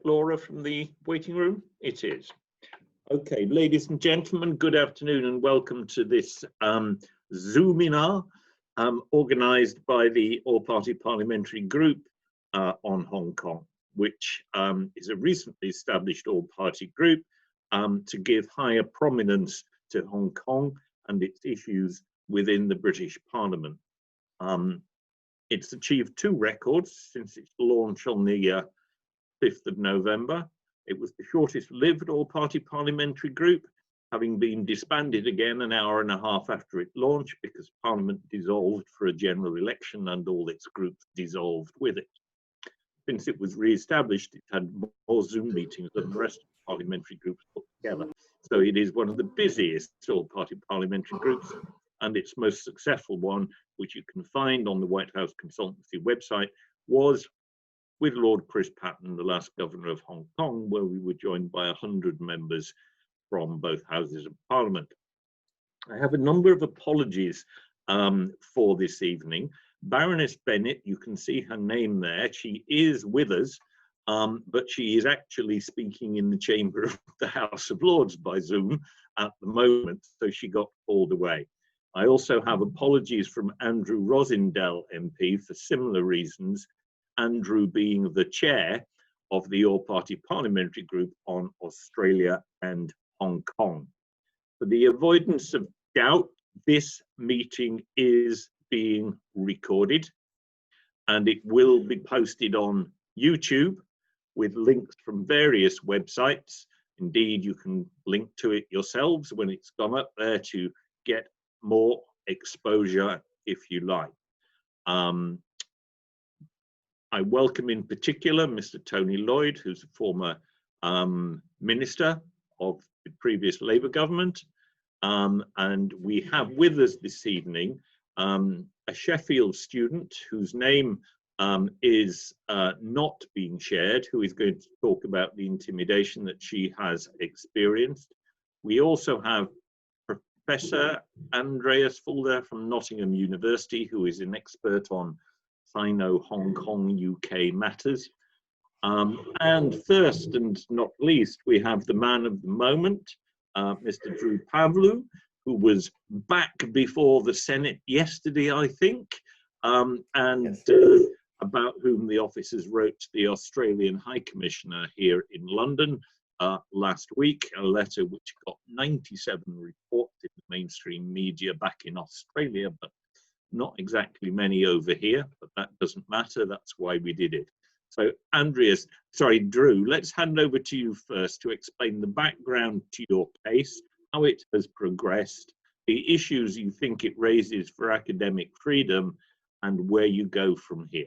Laura from the waiting room? It is. Okay, ladies and gentlemen, good afternoon and welcome to this Zoominar organised by the All-Party Parliamentary Group on Hong Kong, which is a recently established all-party group to give higher prominence to Hong Kong and its issues within the British Parliament. It's achieved 2 records since its launch on the 5th of November. It was the shortest lived all-party parliamentary group, having been disbanded again an hour and a half after it launched because Parliament dissolved for a general election and all its groups dissolved with it. Since it was re-established, it had more Zoom meetings than the rest of the parliamentary groups put together. So it is one of the busiest all-party parliamentary groups, and its most successful one, which you can find on the White House Consultancy website, was with Lord Chris Patten, the last governor of Hong Kong, where we were joined by 100 members from both houses of Parliament. I have a number of apologies for this evening. Baroness Bennett, you can see her name there. She is with us, but she is actually speaking in the chamber of the House of Lords by Zoom at the moment, so she got called away. I also have apologies from Andrew Rosindell MP for similar reasons, Andrew being the chair of the All-Party Parliamentary Group on Australia and Hong Kong. For the avoidance of doubt, this meeting is being recorded and it will be posted on YouTube with links from various websites. Indeed, you can link to it yourselves when it's gone up there to get more exposure if you like. I welcome in particular Mr. Tony Lloyd, who's a former minister of the previous Labour government. And we have with us this evening a Sheffield student whose name is not being shared, who is going to talk about the intimidation that she has experienced. We also have Professor Andreas Fulda from Nottingham University, who is an expert on Sino-Hong Kong UK matters. And first and not least, we have the man of the moment, Mr. Drew Pavlou, who was back before the Senate yesterday, I think, and about whom the officers wrote to the Australian High Commissioner here in London last week, a letter which got 97 reports in the mainstream media back in Australia, but not exactly many over here, but that doesn't matter. That's why we did it. So Drew, let's hand over to you first to explain the background to your case, how it has progressed, the issues you think it raises for academic freedom, and where you go from here.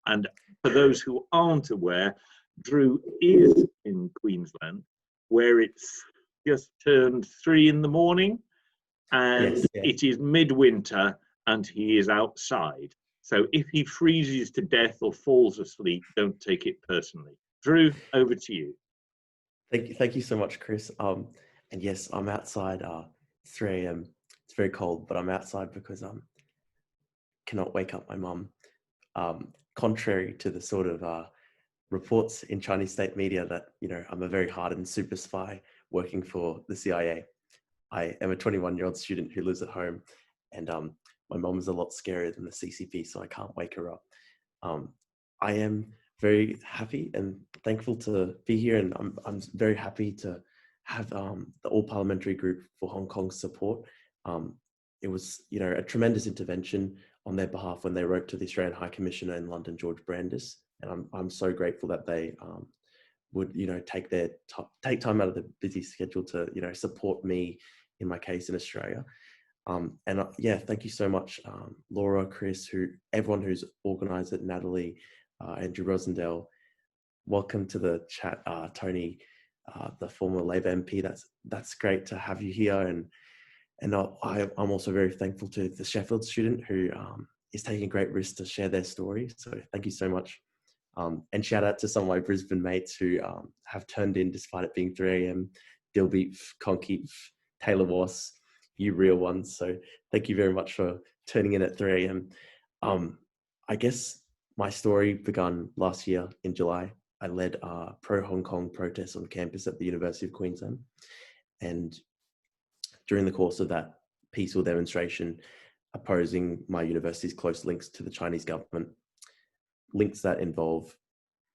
And for those who aren't aware, Drew is in Queensland, where it's just turned 3 in the morning, and yes. It is midwinter, and he is outside. So if he freezes to death or falls asleep, don't take it personally. Drew, over to you. Thank you so much, Chris. And yes, I'm outside. 3 a.m. It's very cold, but I'm outside because I cannot wake up my mum. Contrary to the sort of reports in Chinese state media that I'm a very hardened super spy working for the CIA. I am a 21-year-old student who lives at home, and my mom is a lot scarier than the CCP, so I can't wake her up. I am very happy and thankful to be here, and I'm very happy to have the All-Parliamentary Group for Hong Kong's support. It was, a tremendous intervention on their behalf when they wrote to the Australian High Commissioner in London, George Brandis, and I'm so grateful that they would, take time out of the busy schedule to, support me in my case in Australia. Thank you so much, Laura, Chris, everyone who's organised it, Natalie, Andrew Rosindell. Welcome to the chat, Tony, the former Labour MP. That's great to have you here, and I'm also very thankful to the Sheffield student who is taking great risks to share their story. So thank you so much, and shout out to some of my Brisbane mates who have turned in despite it being 3 a.m. Dilbeef, Conkeef, Taylor Wass, you real ones. So thank you very much for turning in at 3 a.m. I guess my story began last year in July. I led pro-Hong Kong protests on campus at the University of Queensland. And during the course of that peaceful demonstration opposing my university's close links to the Chinese government, links that involve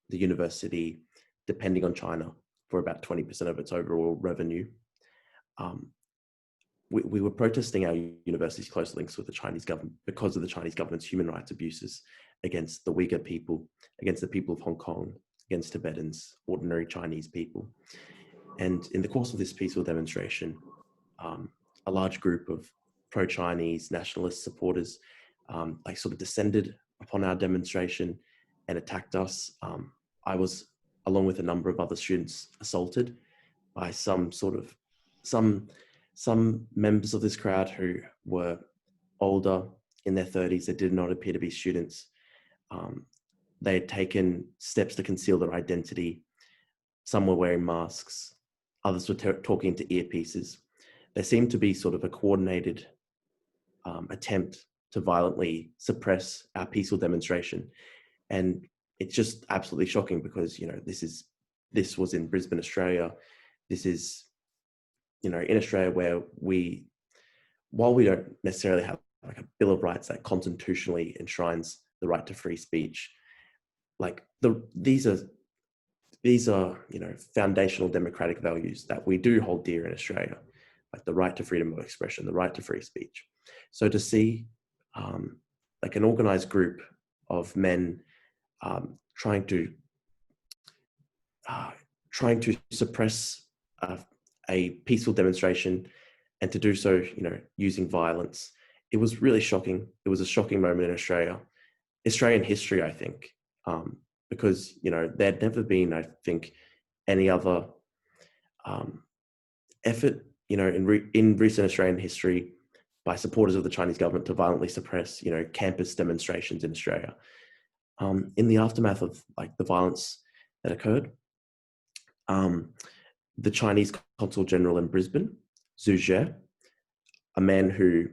the university depending on China for about 20% of its overall revenue, we were protesting our university's close links with the Chinese government because of the Chinese government's human rights abuses against the Uyghur people, against the people of Hong Kong, against Tibetans, ordinary Chinese people. And in the course of this peaceful demonstration, a large group of pro-Chinese nationalist supporters sort of descended upon our demonstration and attacked us. I was, along with a number of other students, assaulted by some members of this crowd who were older, in their 30s. They did not appear to be students. They had taken steps to conceal their identity. Some were wearing masks. Others were talking into earpieces. There seemed to be sort of a coordinated attempt to violently suppress our peaceful demonstration. And it's just absolutely shocking because, you know, this was in Brisbane, Australia. This is, you know, in Australia where while we don't necessarily have like a Bill of Rights that constitutionally enshrines the right to free speech, like these are, you know, foundational democratic values that we do hold dear in Australia, like the right to freedom of expression, the right to free speech. So to see like an organized group of men trying to suppress a peaceful demonstration, and to do so, you know, using violence, it was really shocking. It was a shocking moment in Australian history, I think, because, you know, there'd never been, I think, any other effort, you know, in recent Australian history by supporters of the Chinese government to violently suppress, you know, campus demonstrations in Australia. In the aftermath of like the violence that occurred, the Chinese Consul General in Brisbane, Zhu Jie, a man who,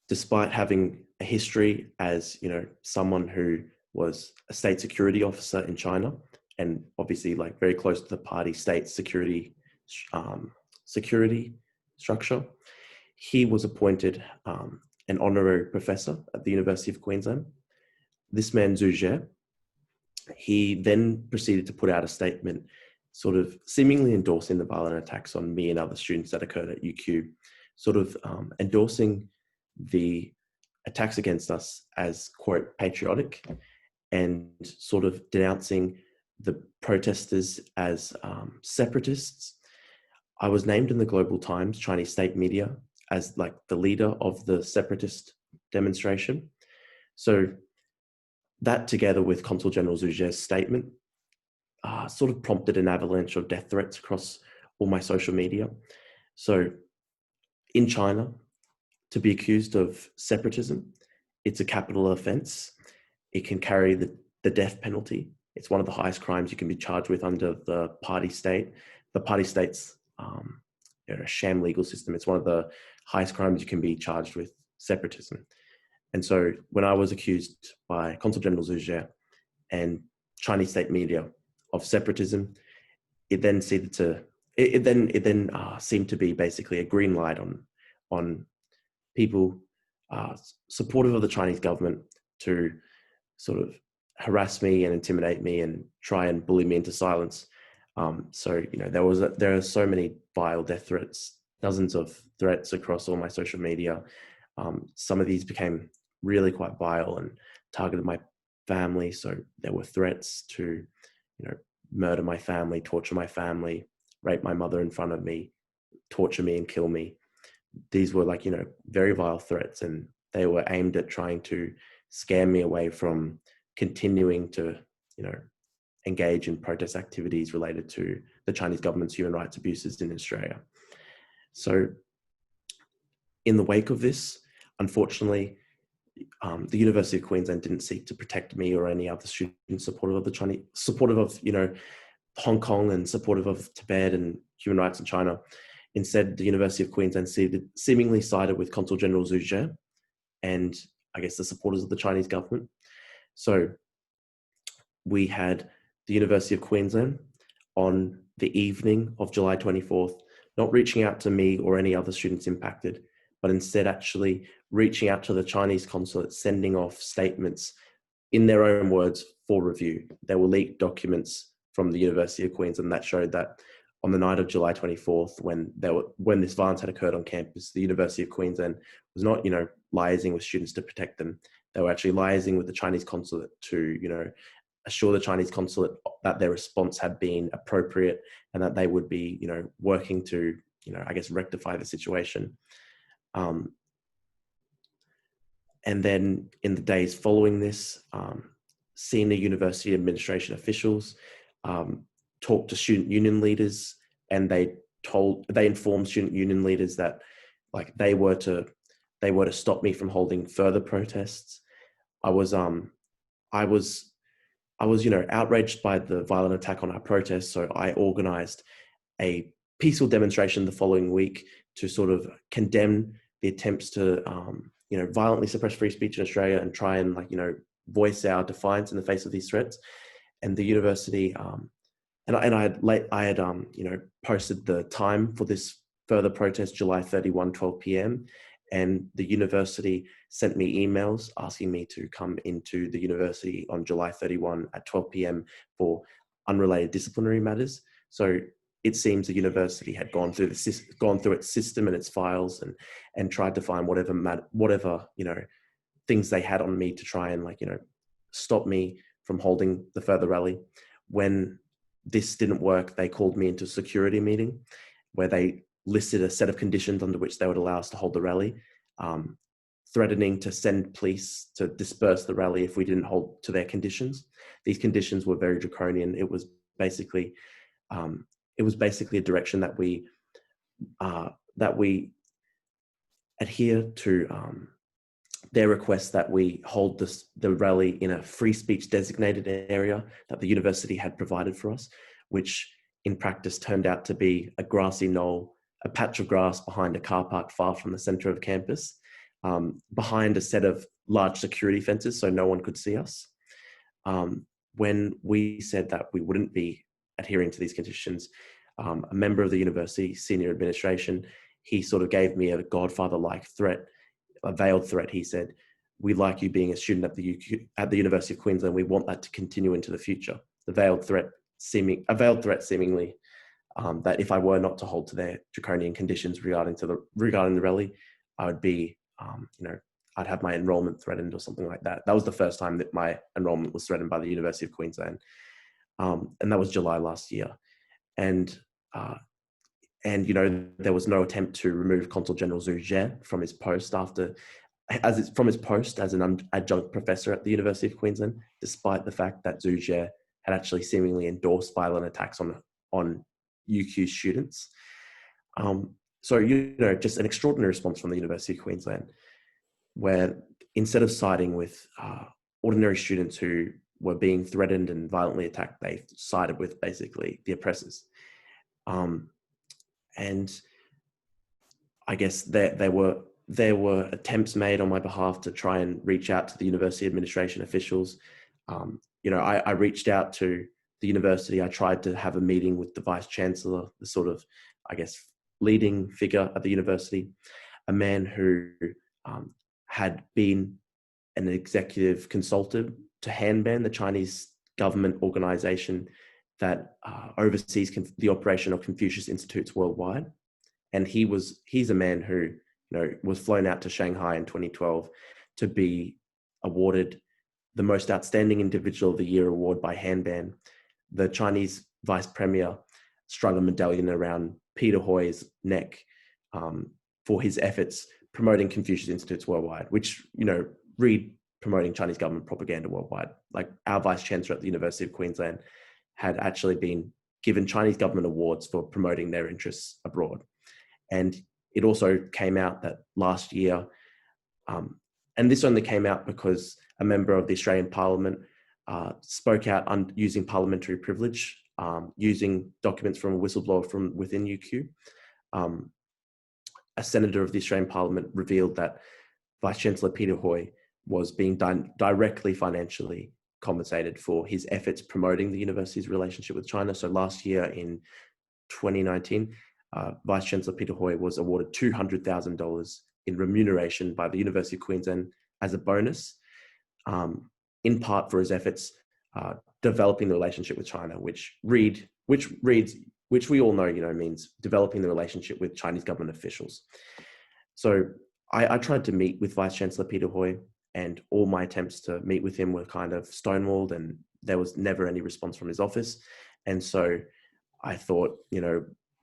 despite having a history as, you know, someone who was a state security officer in China and obviously like very close to the party state security structure, he was appointed an honorary professor at the University of Queensland. This man, Zhu Jie, he then proceeded to put out a statement sort of seemingly endorsing the violent attacks on me and other students that occurred at UQ, sort of endorsing the attacks against us as, quote, patriotic, and sort of denouncing the protesters as separatists. I was named in the Global Times, Chinese state media, as like the leader of the separatist demonstration. So that, together with Consul General Zhu Jie's statement, sort of prompted an avalanche of death threats across all my social media. So in China, to be accused of separatism, it's a capital offense. It can carry the death penalty. It's one of the highest crimes you can be charged with under the party state. The party state's you know, a sham legal system. It's one of the highest crimes you can be charged with, separatism. And so when I was accused by Consul General Zhu Jie and Chinese state media of separatism, it then seemed to be basically a green light on people supportive of the Chinese government to sort of harass me and intimidate me and try and bully me into silence. So, you know, there are so many vile death threats, dozens of threats across all my social media. Some of these became really quite vile and targeted my family. So there were threats to, you know, murder my family, torture my family, rape my mother in front of me, torture me and kill me. These were like, you know, very vile threats, and they were aimed at trying to scare me away from continuing to, you know, engage in protest activities related to the Chinese government's human rights abuses in Australia. So in the wake of this, unfortunately, the University of Queensland didn't seek to protect me or any other students supportive of, you know, Hong Kong and supportive of Tibet and human rights in China. Instead, the University of Queensland seemingly sided with Consul General Zhu Jie and, I guess, the supporters of the Chinese government. So we had the University of Queensland on the evening of July 24th, not reaching out to me or any other students impacted, but instead actually reaching out to the Chinese consulate, sending off statements in their own words for review. There were leaked documents from the University of Queensland that showed that on the night of July 24th, when this violence had occurred on campus, the University of Queensland was not, liaising with students to protect them. They were actually liaising with the Chinese consulate to, assure the Chinese consulate that their response had been appropriate and that they would be, working to, rectify the situation. And then in the days following this, senior university administration officials talked to student union leaders, and they informed student union leaders that they were to stop me from holding further protests. I was outraged by the violent attack on our protests, so I organized a peaceful demonstration the following week to sort of condemn the attempts to violently suppress free speech in Australia and try and voice our defiance in the face of these threats. And the university I had posted the time for this further protest, July 31, 12 p.m. And the university sent me emails asking me to come into the university on July 31 at 12 p.m. for unrelated disciplinary matters. So it seems the university had gone through its system and its files and tried to find whatever things they had on me to try and stop me from holding the further rally. When this didn't work, they called me into a security meeting where they listed a set of conditions under which they would allow us to hold the rally, threatening to send police to disperse the rally if we didn't hold to their conditions. These conditions were very draconian. It was basically a direction that we adhere to their request that we hold the rally in a free speech designated area that the university had provided for us, which in practice turned out to be a grassy knoll, a patch of grass behind a car park far from the centre of campus, behind a set of large security fences so no one could see us. When we said that we wouldn't be adhering to these conditions, a member of the university senior administration, he sort of gave me a godfather-like threat, a veiled threat. He said, "We like you being a student at the University of Queensland. We want that to continue into the future." A veiled threat seemingly that if I were not to hold to their draconian conditions regarding the rally, I would be, I'd have my enrollment threatened or something like that. That was the first time that my enrollment was threatened by the University of Queensland, and that was July last year. And there was no attempt to remove Consul General Zhu Jie from his post as an adjunct professor at the University of Queensland, despite the fact that Zhu Jie had actually seemingly endorsed violent attacks on UQ students. So just an extraordinary response from the University of Queensland, where instead of siding with ordinary students who were being threatened and violently attacked, they sided with basically the oppressors. And I guess there were attempts made on my behalf to try and reach out to the university administration officials. I reached out to the university. I tried to have a meeting with the vice chancellor, the sort of, leading figure at the university, a man who had been an executive consultant to Hanban, the Chinese government organization that oversees the operation of Confucius Institutes worldwide. And he's a man who was flown out to Shanghai in 2012 to be awarded the Most Outstanding Individual of the Year award by Hanban. The Chinese vice premier strung a medallion around Peter Hoy's neck for his efforts promoting Confucius Institutes worldwide, which, read promoting Chinese government propaganda worldwide. Like our vice chancellor at the University of Queensland had actually been given Chinese government awards for promoting their interests abroad. And it also came out that last year, and this only came out because a member of the Australian Parliament spoke out using parliamentary privilege, using documents from a whistleblower from within UQ. A senator of the Australian Parliament revealed that Vice Chancellor Peter Hoy was being directly financially compensated for his efforts promoting the university's relationship with China. So last year in 2019, Vice Chancellor Peter Hoy was awarded $200,000 in remuneration by the University of Queensland as a bonus, in part for his efforts developing the relationship with China, which we all know, means developing the relationship with Chinese government officials. So I tried to meet with Vice Chancellor Peter Hoy, and all my attempts to meet with him were kind of stonewalled, and there was never any response from his office. And so I thought,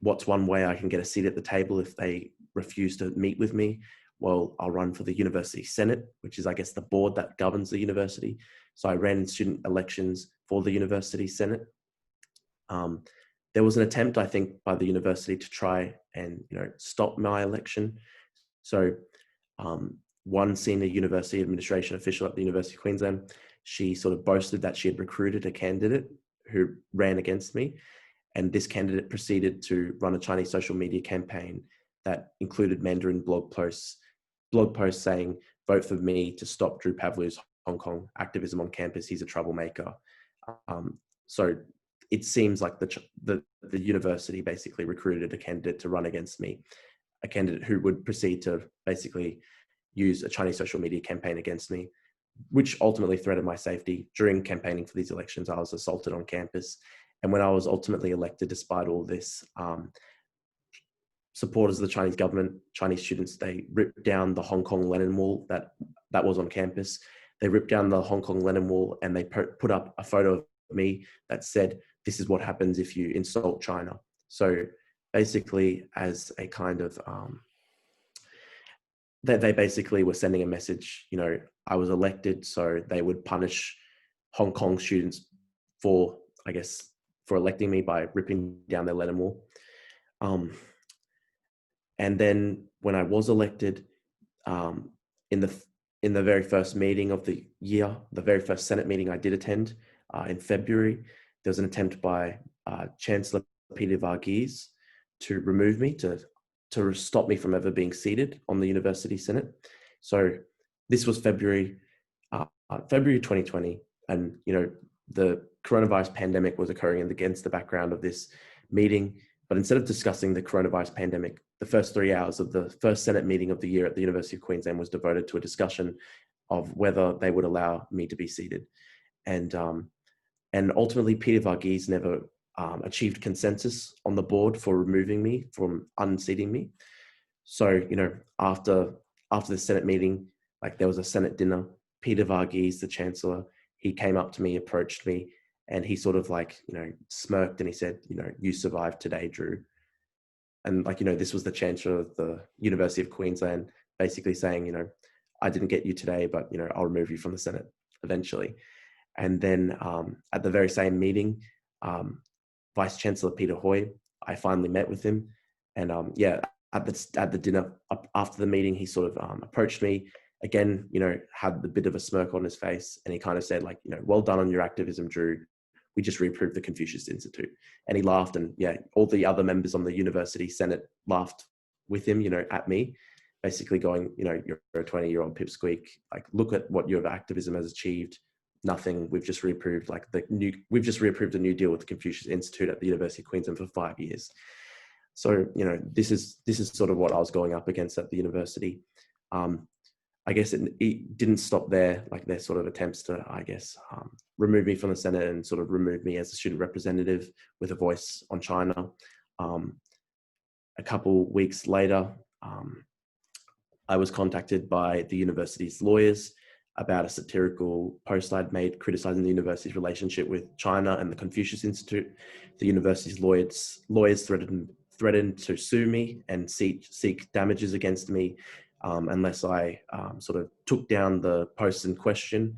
what's one way I can get a seat at the table if they refuse to meet with me? Well, I'll run for the University Senate, which is, I guess, the board that governs the university. So I ran student elections for the University Senate. There was an attempt, I think, by the university to try and, stop my election. So one senior university administration official at the University of Queensland, she sort of boasted that she had recruited a candidate who ran against me. And this candidate proceeded to run a Chinese social media campaign that included Mandarin blog posts saying, "Vote for me to stop Drew Pavlou's Hong Kong activism on campus. He's a troublemaker." So it seems like the university basically recruited a candidate to run against me, a candidate who would proceed to basically use a Chinese social media campaign against me, which ultimately threatened my safety. During campaigning for these elections, I was assaulted on campus. And when I was ultimately elected, despite all this, supporters of the Chinese government, Chinese students, they ripped down the Hong Kong Lenin Wall that was on campus. They ripped down the Hong Kong Lenin Wall, and they put up a photo of me that said, "This is what happens if you insult China." So basically, as a kind of, they basically were sending a message, I was elected, so they would punish Hong Kong students for electing me by ripping down their Lenin Wall. And then when I was elected, in the very first meeting of the year, the very first Senate meeting I did attend in February, there was an attempt by Chancellor Peter Varghese to remove me, to stop me from ever being seated on the University Senate. So this was February 2020, and the coronavirus pandemic was occurring against the background of this meeting. But instead of discussing the coronavirus pandemic, the first 3 hours of the first Senate meeting of the year at the University of Queensland was devoted to a discussion of whether they would allow me to be seated. And ultimately, Peter Varghese never achieved consensus on the board for removing me, from unseating me. So, after the Senate meeting, there was a Senate dinner. Peter Varghese, the Chancellor, he came up to me, approached me, and he sort of smirked, and he said, "You survived today, Drew." And this was the Chancellor of the University of Queensland basically saying, "I didn't get you today, but, I'll remove you from the Senate eventually." And then at the very same meeting, Vice Chancellor Peter Hoy, I finally met with him. And at the dinner after the meeting, he sort of approached me again, had a bit of a smirk on his face. And he kind of said, "Well done on your activism, Drew. We just reapproved the Confucius Institute." And he laughed, and all the other members on the University Senate laughed with him, at me, basically going, "You're a 20-year-old pipsqueak. Look at what your activism has achieved. Nothing. We've just reapproved a new deal with the Confucius Institute at the University of Queensland for 5 years." So, this is sort of what I was going up against at the university. I guess it didn't stop there. Their sort of attempts to, remove me from the Senate and sort of remove me as a student representative with a voice on China. A couple weeks later, I was contacted by the university's lawyers about a satirical post I'd made criticizing the university's relationship with China and the Confucius Institute. The university's lawyers threatened to sue me and seek damages against me unless I sort of took down the post in question.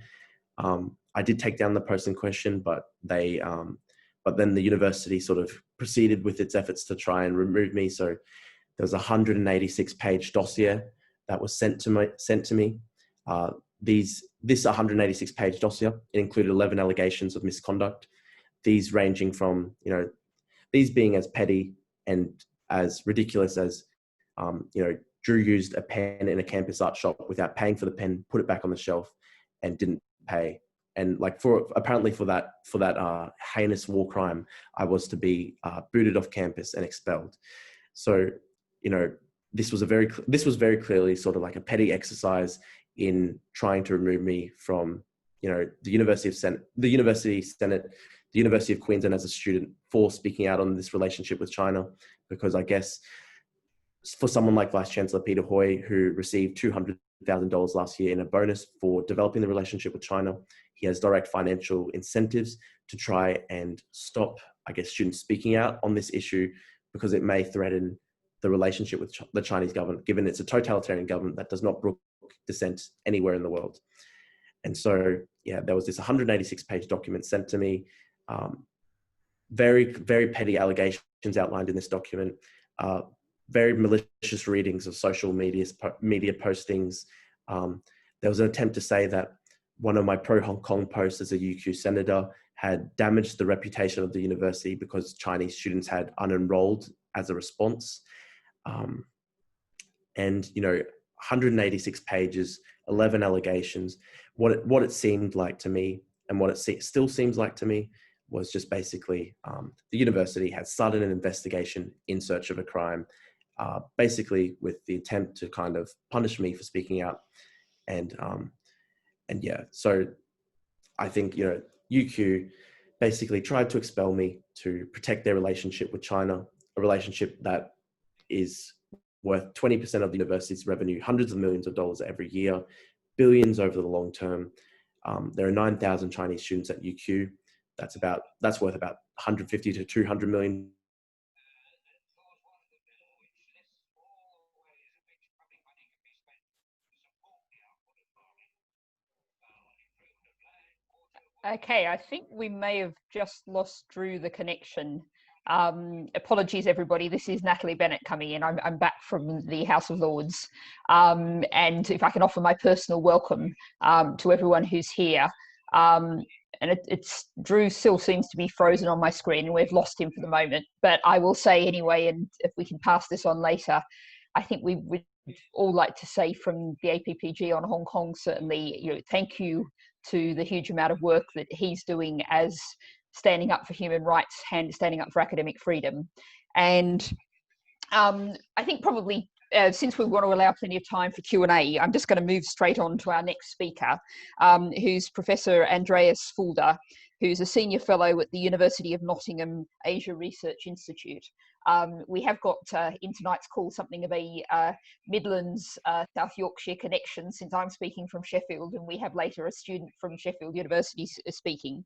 I did take down the post in question, but then the university sort of proceeded with its efforts to try and remove me. So there was a 186-page dossier that was sent to me. This 186-page dossier, it included 11 allegations of misconduct. These ranging from, these being as petty and as ridiculous as, Drew used a pen in a campus art shop without paying for the pen, put it back on the shelf, and didn't pay. and like apparently for that heinous war crime, I was to be booted off campus and expelled. So, you know, this was very clearly sort of like a petty exercise in trying to remove me from, you know, the University of Queensland as a student for speaking out on this relationship with China, because I guess for someone like Vice Chancellor Peter Hoy, who received $200,000 last year in a bonus for developing the relationship with China, he has direct financial incentives to try and stop, I guess, students speaking out on this issue, because it may threaten the relationship with the Chinese government, given it's a totalitarian government that does not brook dissent anywhere in the world. And so, yeah, there was this 186-page document sent to me. Very, very petty allegations outlined in this document. Very malicious readings of social media postings. There was an attempt to say that one of my pro-Hong Kong posts as a UQ senator had damaged the reputation of the university because Chinese students had unenrolled as a response. And, you know, 186 pages, 11 allegations. What it seemed like to me, and what it still seems like to me, was just basically the university had started an investigation in search of a crime, basically with the attempt to kind of punish me for speaking out. And yeah, so I think, you know, UQ basically tried to expel me to protect their relationship with China, a relationship that is worth 20% of the university's revenue, hundreds of millions of dollars every year, billions over the long term. There are 9,000 Chinese students at UQ. That's worth about 150 to 200 million. Okay, I think we may have just lost Drew the connection. Apologies, everybody. This is Natalie Bennett coming in. I'm back from the House of Lords. And if I can offer my personal welcome to everyone who's here. And it's Drew still seems to be frozen on my screen, and we've lost him for the moment. But I will say anyway, and if we can pass this on later, I think we would all like to say from the APPG on Hong Kong, certainly, you know, thank you to the huge amount of work that he's doing as standing up for human rights and standing up for academic freedom. And I think probably since we want to allow plenty of time for Q&A, I'm just going to move straight on to our next speaker, who's Professor Andreas Fulda, who's a senior fellow at the University of Nottingham Asia Research Institute. We have got in tonight's call something of a Midlands, South Yorkshire connection, since I'm speaking from Sheffield, and we have later a student from Sheffield University speaking.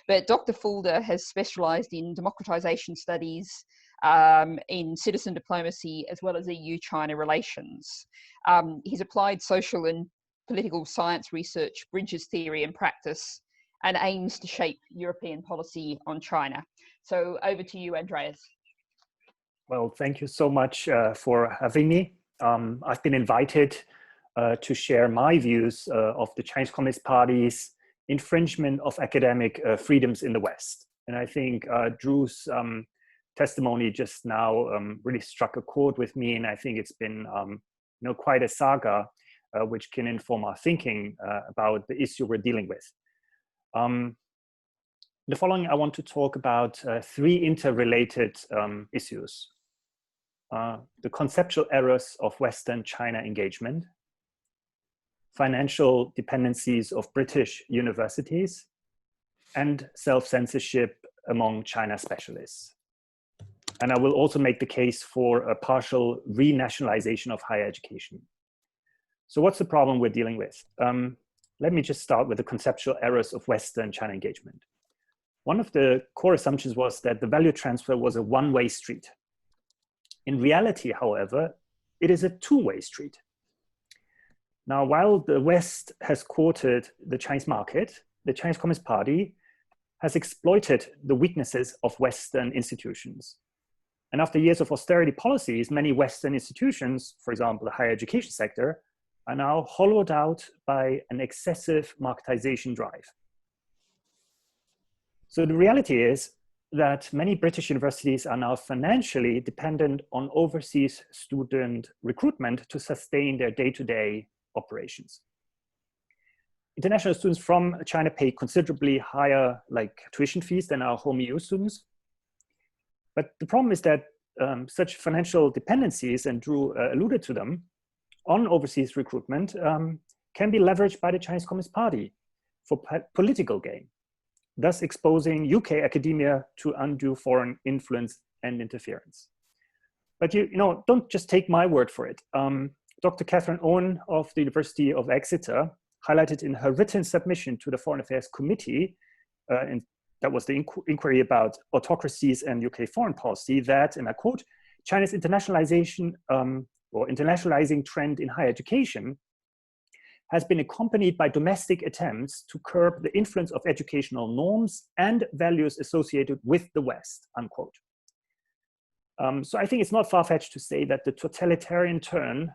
But Dr. Fulda has specialised in democratisation studies, in citizen diplomacy, as well as EU-China relations. He's applied social and political science research, bridges theory and practice, and aims to shape European policy on China. So over to you, Andreas. Well, thank you so much for having me. I've been invited to share my views of the Chinese Communist Party's infringement of academic freedoms in the West. And I think Drew's testimony just now really struck a chord with me, and I think it's been you know, quite a saga which can inform our thinking about the issue we're dealing with. The following, I want to talk about three interrelated issues. The conceptual errors of Western China engagement, financial dependencies of British universities, and self-censorship among China specialists. And I will also make the case for a partial renationalization of higher education. So what's the problem we're dealing with? Let me just start with the conceptual errors of Western China engagement. One of the core assumptions was that the value transfer was a one-way street. In reality, however, it is a two-way street. Now, while the West has courted the Chinese market, the Chinese Communist Party has exploited the weaknesses of Western institutions. And after years of austerity policies, many Western institutions, for example, the higher education sector, are now hollowed out by an excessive marketization drive. So the reality is that many British universities are now financially dependent on overseas student recruitment to sustain their day-to-day operations. international students from China pay considerably higher tuition fees than our home EU students. But the problem is that such financial dependencies, and Drew alluded to them, on overseas recruitment can be leveraged by the Chinese Communist Party for political gain, thus exposing UK academia to undue foreign influence and interference. But don't just take my word for it. Dr. Catherine Owen of the University of Exeter highlighted in her written submission to the Foreign Affairs Committee, and that was the inquiry about autocracies and UK foreign policy, that, and I quote, China's internationalization or internationalizing trend in higher education has been accompanied by domestic attempts to curb the influence of educational norms and values associated with the West, unquote. So I think it's not far-fetched to say that the totalitarian turn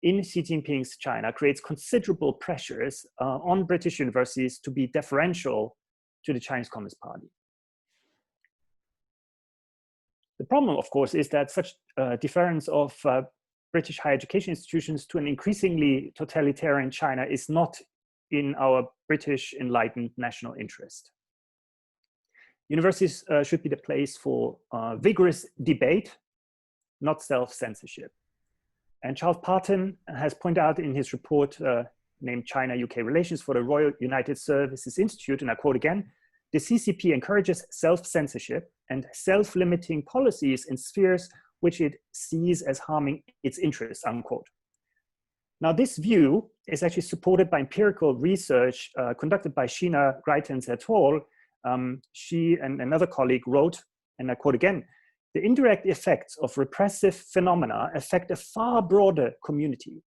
in Xi Jinping's China creates considerable pressures on British universities to be deferential to the Chinese Communist Party. The problem, of course, is that such deference of British higher education institutions to an increasingly totalitarian China is not in our British enlightened national interest. Universities should be the place for vigorous debate, not self-censorship. And Charles Parton has pointed out in his report named China-UK Relations for the Royal United Services Institute, and I quote again, the CCP encourages self-censorship and self-limiting policies in spheres which it sees as harming its interests, unquote. Now, this view is actually supported by empirical research conducted by Sheena Greitens et al. She and another colleague wrote, and I quote again, the indirect effects of repressive phenomena affect a far broader community.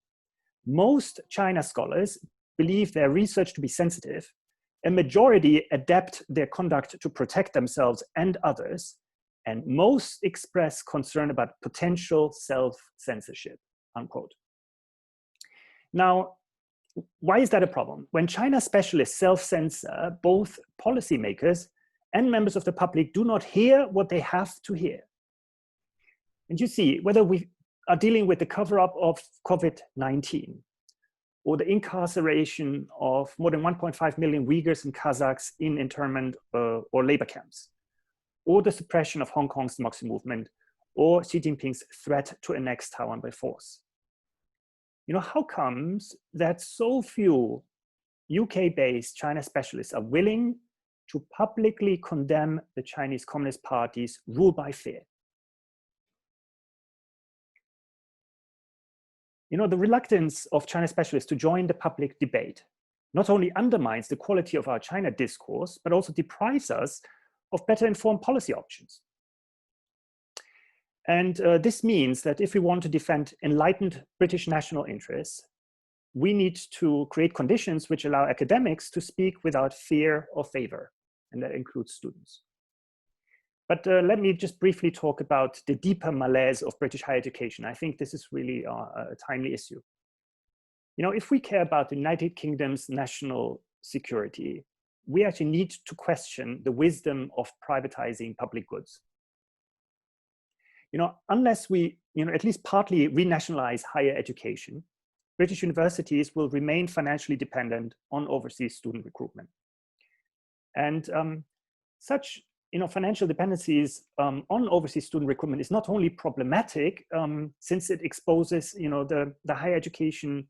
Most China scholars believe their research to be sensitive. A majority adapt their conduct to protect themselves and others, and most express concern about potential self-censorship, unquote. Now, why is that a problem? When China specialists self-censor, both policymakers and members of the public do not hear what they have to hear. And you see, whether we are dealing with the cover-up of COVID-19 or the incarceration of more than 1.5 million Uyghurs and Kazakhs in internment or labor camps, or the suppression of Hong Kong's democracy movement, or Xi Jinping's threat to annex Taiwan by force. How comes that so few UK-based China specialists are willing to publicly condemn the Chinese Communist Party's rule by fear? The reluctance of China specialists to join the public debate not only undermines the quality of our China discourse, but also deprives us of better informed policy options. And this means that if we want to defend enlightened British national interests, we need to create conditions which allow academics to speak without fear or favor, and that includes students. But let me just briefly talk about the deeper malaise of British higher education. I think this is really a timely issue. If we care about the United Kingdom's national security, we actually need to question the wisdom of privatizing public goods. Unless we, at least partly renationalize higher education, British universities will remain financially dependent on overseas student recruitment. And such financial dependencies on overseas student recruitment is not only problematic since it exposes the higher education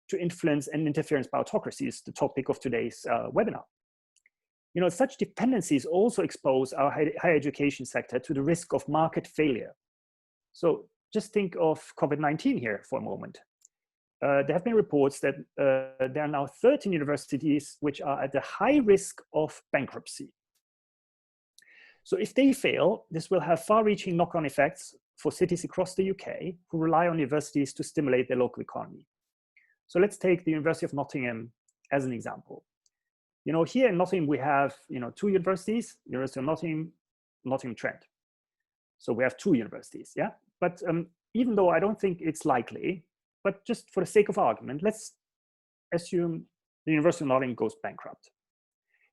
to influence and interference by autocracies, the topic of today's webinar. Such dependencies also expose our higher education sector to the risk of market failure. So just think of COVID-19 here for a moment. There have been reports that there are now 13 universities which are at the high risk of bankruptcy. So if they fail, this will have far-reaching knock-on effects for cities across the UK who rely on universities to stimulate their local economy. So let's take the University of Nottingham as an example. Here in Nottingham, we have, two universities, University of Nottingham, Nottingham Trent. So we have two universities, yeah? But even though I don't think it's likely, but just for the sake of argument, let's assume the University of Nottingham goes bankrupt.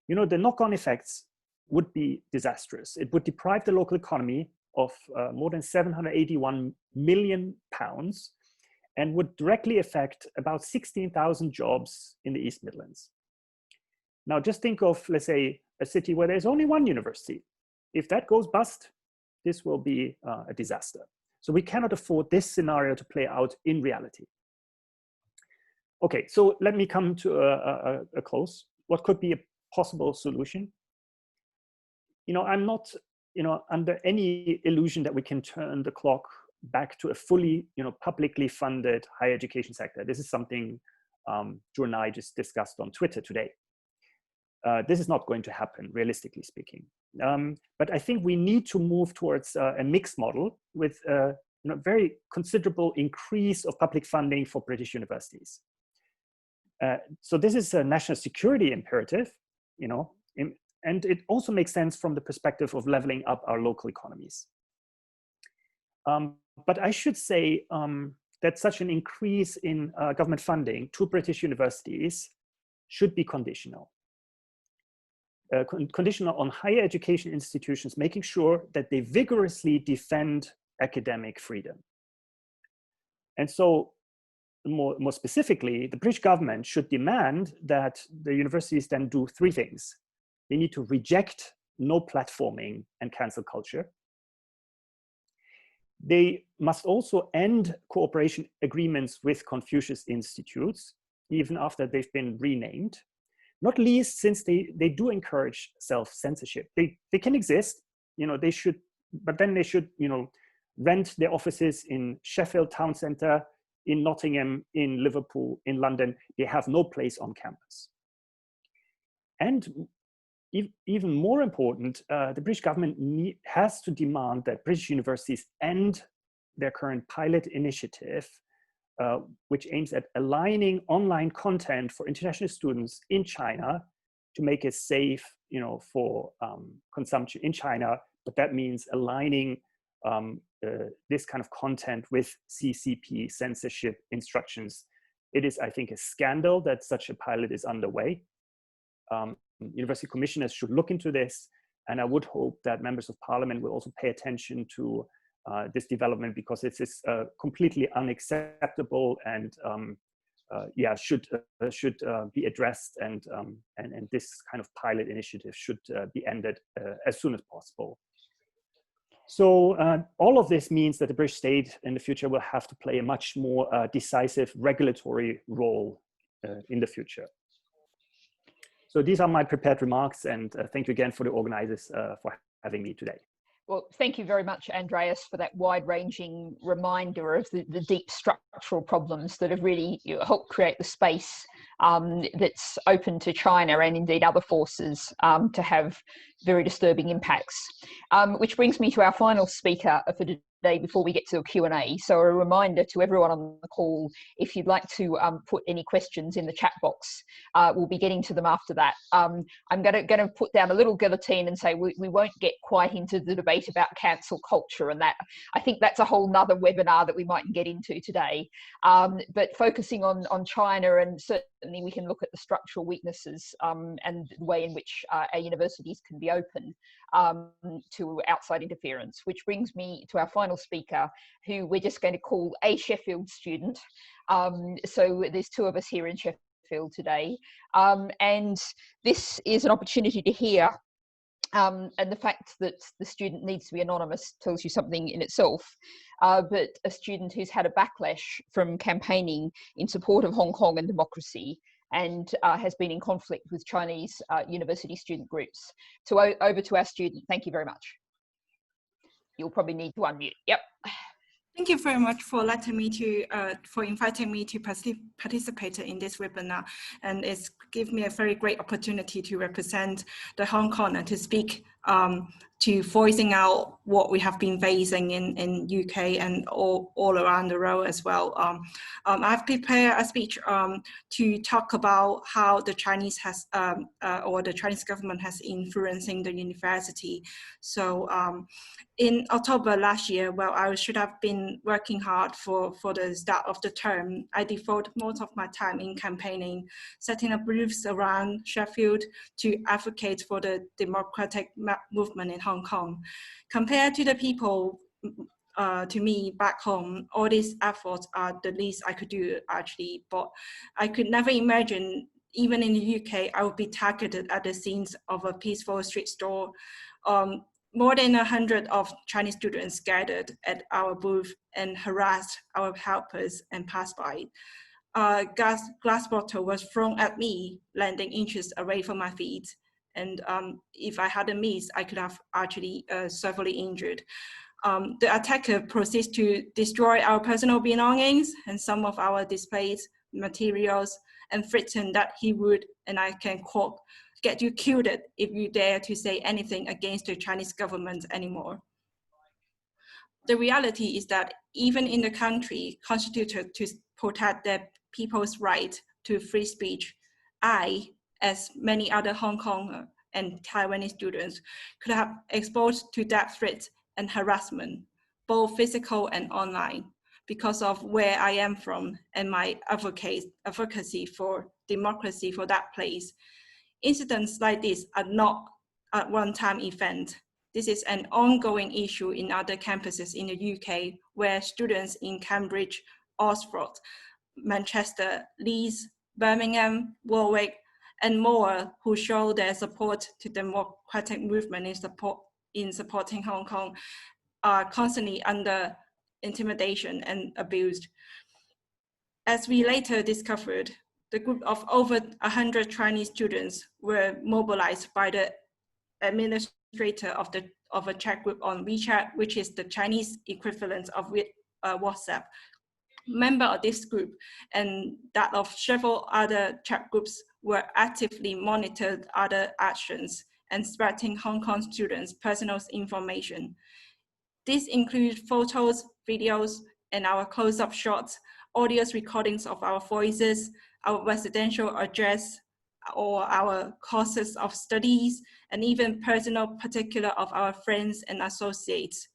The knock-on effects would be disastrous. It would deprive the local economy of more than £781 million and would directly affect about 16,000 jobs in the East Midlands. Now just think of, let's say, a city where there's only one university. If that goes bust, this will be a disaster. So we cannot afford this scenario to play out in reality. Okay, so let me come to a close. What could be a possible solution? I'm not, under any illusion that we can turn the clock back to a fully, publicly funded higher education sector. This is something Drew and I just discussed on Twitter today. This is not going to happen, realistically speaking. But I think we need to move towards a mixed model with a very considerable increase of public funding for British universities. So this is a national security imperative, and it also makes sense from the perspective of leveling up our local economies. But I should say that such an increase in government funding to British universities should be conditional. Conditional on higher education institutions making sure that they vigorously defend academic freedom. And so more specifically, the British government should demand that the universities then do three things. They need to reject no platforming and cancel culture. They must also end cooperation agreements with Confucius Institutes, even after they've been renamed. Not least since they do encourage self-censorship. They can exist, they should, but then they should, rent their offices in Sheffield town centre, in Nottingham, in Liverpool, in London. They have no place on campus. And even more important, the British government has to demand that British universities end their current pilot initiative, which aims at aligning online content for international students in China to make it safe, for consumption in China. But that means aligning this kind of content with CCP censorship instructions. It is, I think, a scandal that such a pilot is underway. University commissioners should look into this, and I would hope that members of parliament will also pay attention to this development, because this is completely unacceptable and should be addressed, and this kind of pilot initiative should be ended as soon as possible. So all of this means that the British state in the future will have to play a much more decisive regulatory role in the future. So these are my prepared remarks, and thank you again for the organizers for having me today. Well, thank you very much, Andreas, for that wide-ranging reminder of the deep structural problems that have really helped create the space that's open to China and indeed other forces to have very disturbing impacts. Which brings me to our final speaker for today before we get to a Q&A. So a reminder to everyone on the call, if you'd like to put any questions in the chat box, we'll be getting to them after that. I'm going to put down a little guillotine and say we won't get quite into the debate about cancel culture, and that I think that's a whole nother webinar that we mightn't get into today. But focusing on China, and certainly we can look at the structural weaknesses and the way in which our universities can be open to outside interference, which brings me to our final speaker, who we're just going to call a Sheffield student. So there's two of us here in Sheffield today, and this is an opportunity to hear, and the fact that the student needs to be anonymous tells you something in itself, but a student who's had a backlash from campaigning in support of Hong Kong and democracy, and has been in conflict with Chinese university student groups. So over to our student. Thank you very much. You'll probably need to unmute. Yep. Thank you very much for letting me to, for inviting me to participate in this webinar, and it's given me a very great opportunity to represent the Hong Kong and to speak to voicing out what we have been facing in UK and all around the world as well. I've prepared a speech to talk about how the Chinese has, or the Chinese government has influencing the university. So in October last year, well, I should have been working hard for the start of the term. I devote most of my time in campaigning, setting up booths around Sheffield to advocate for the democratic movement in Hong Kong. Compared to the people to me back home, all these efforts are the least I could do actually, but I could never imagine, even in the UK, I would be targeted at the scenes of a peaceful street store. More than 100 of Chinese students gathered at our booth and harassed our helpers and passed by. Glass bottle was thrown at me, landing inches away from my feet. And if I hadn't missed, I could have actually severely injured. The attacker proceeds to destroy our personal belongings and some of our displays, materials, and threatened that he would, and I can quote, "get you killed if you dare to say anything against the Chinese government anymore." The reality is that even in the country constituted to protect their people's right to free speech, I, as many other Hong Kong and Taiwanese students, could have exposed to death threats and harassment, both physical and online, because of where I am from and my advocacy for democracy for that place. Incidents like this are not a one-time event. This is an ongoing issue in other campuses in the UK, where students in Cambridge, Oxford, Manchester, Leeds, Birmingham, Warwick, and more who show their support to the democratic movement in supporting Hong Kong are constantly under intimidation and abused. As we later discovered, the group of over 100 Chinese students were mobilized by the administrator of a chat group on WeChat, which is the Chinese equivalent of WhatsApp. Member of this group and that of several other chat groups were actively monitored other actions and spreading Hong Kong students' personal information. This includes photos, videos, and our close-up shots, audio recordings of our voices, our residential address, or our courses of studies, and even personal particular of our friends and associates.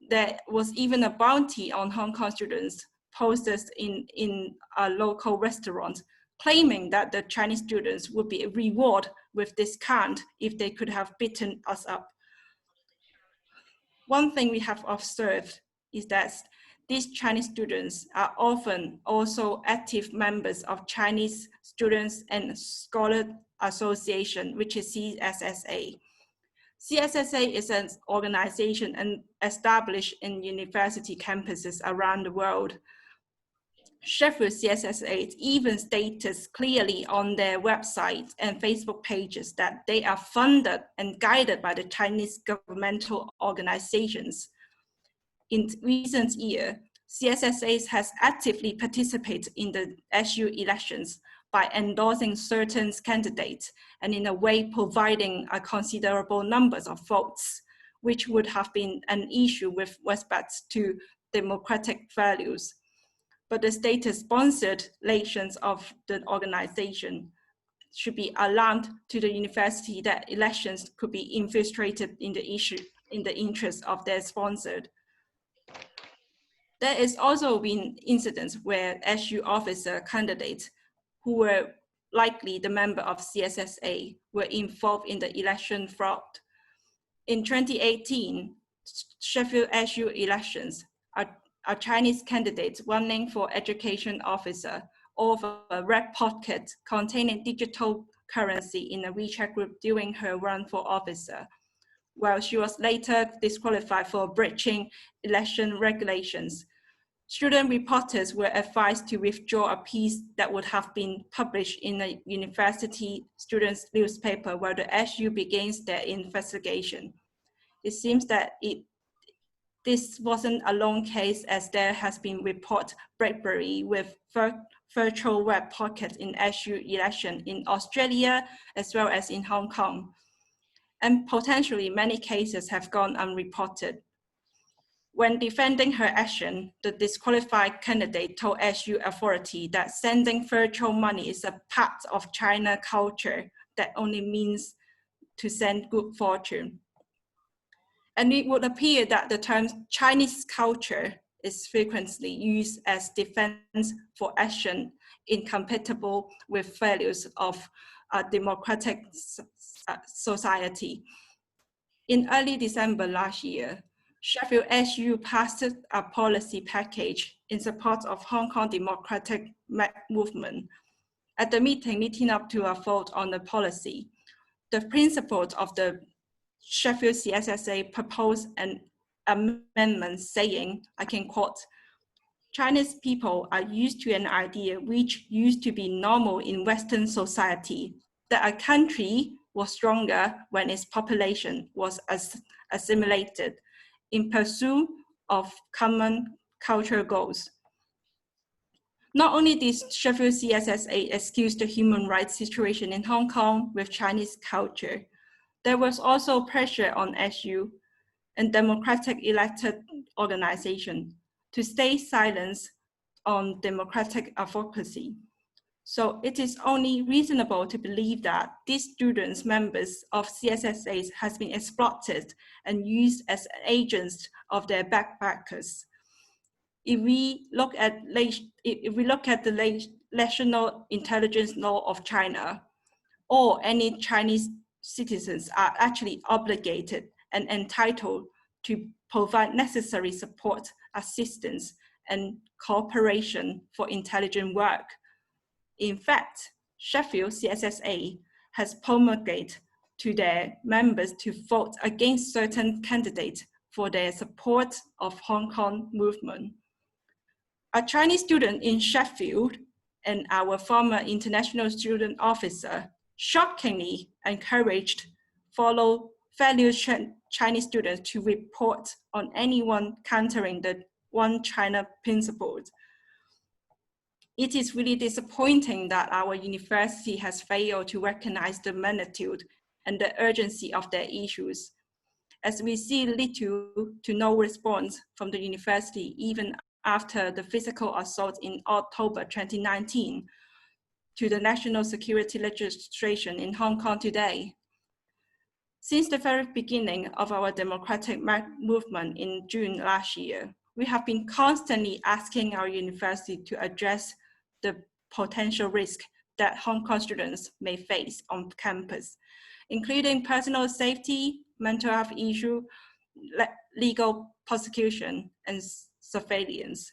There was even a bounty on Hong Kong students posted in a local restaurant, claiming that the Chinese students would be rewarded with discount if they could have beaten us up. One thing we have observed is that these Chinese students are often also active members of Chinese Students and Scholar Association, which is CSSA. CSSA is an organization established in university campuses around the world. Sheffield CSSA even stated clearly on their website and Facebook pages that they are funded and guided by the Chinese governmental organizations. In recent years, CSSA has actively participated in the SU elections by endorsing certain candidates and in a way providing a considerable numbers of votes, which would have been an issue with respect to democratic values. But the state-sponsored elections of the organization should be alarmed to the university that elections could be infiltrated in the interest of their sponsored. There has also been incidents where SU officer candidates who were likely the member of CSSA were involved in the election fraud. In 2018, Sheffield SU elections, a Chinese candidate running for education officer offered a red pocket containing digital currency in a WeChat group during her run for officer, while she was later disqualified for breaching election regulations. Student reporters were advised to withdraw a piece that would have been published in a university students' newspaper while the SU begins their investigation. It seems that this wasn't a lone case, as there has been report bribery with virtual web pockets in SU election in Australia as well as in Hong Kong. And potentially many cases have gone unreported. When defending her action, the disqualified candidate told SU authority that sending virtual money is a part of China culture that only means to send good fortune. And it would appear that the term Chinese culture is frequently used as defense for action incompatible with values of a democratic society. In early December last year, Sheffield SU passed a policy package in support of Hong Kong democratic movement. At the meeting leading up to a vote on the policy, the principals of the Sheffield CSSA proposed an amendment saying, I can quote, "Chinese people are used to an idea which used to be normal in Western society, that a country was stronger when its population was assimilated in pursuit of common cultural goals." Not only did Sheffield CSSA excuse the human rights situation in Hong Kong with Chinese culture, there was also pressure on SU and democratic elected organization to stay silent on democratic advocacy. So it is only reasonable to believe that these students, members of CSSAs, has been exploited and used as agents of their backpackers. If we look at the National Intelligence Law of China, all any Chinese citizens are actually obligated and entitled to provide necessary support, assistance, and cooperation for intelligent work. In fact, Sheffield CSSA has promulgated to their members to vote against certain candidates for their support of Hong Kong movement. A Chinese student in Sheffield and our former international student officer shockingly encouraged fellow Chinese students to report on anyone countering the One China principles. It is really disappointing that our university has failed to recognize the magnitude and the urgency of their issues, as we see little to no response from the university even after the physical assault in October 2019 to the national security legislation in Hong Kong today. Since the very beginning of our democratic movement in June last year, we have been constantly asking our university to address the potential risk that Hong Kong students may face on campus, including personal safety, mental health issue, legal prosecution, and surveillance.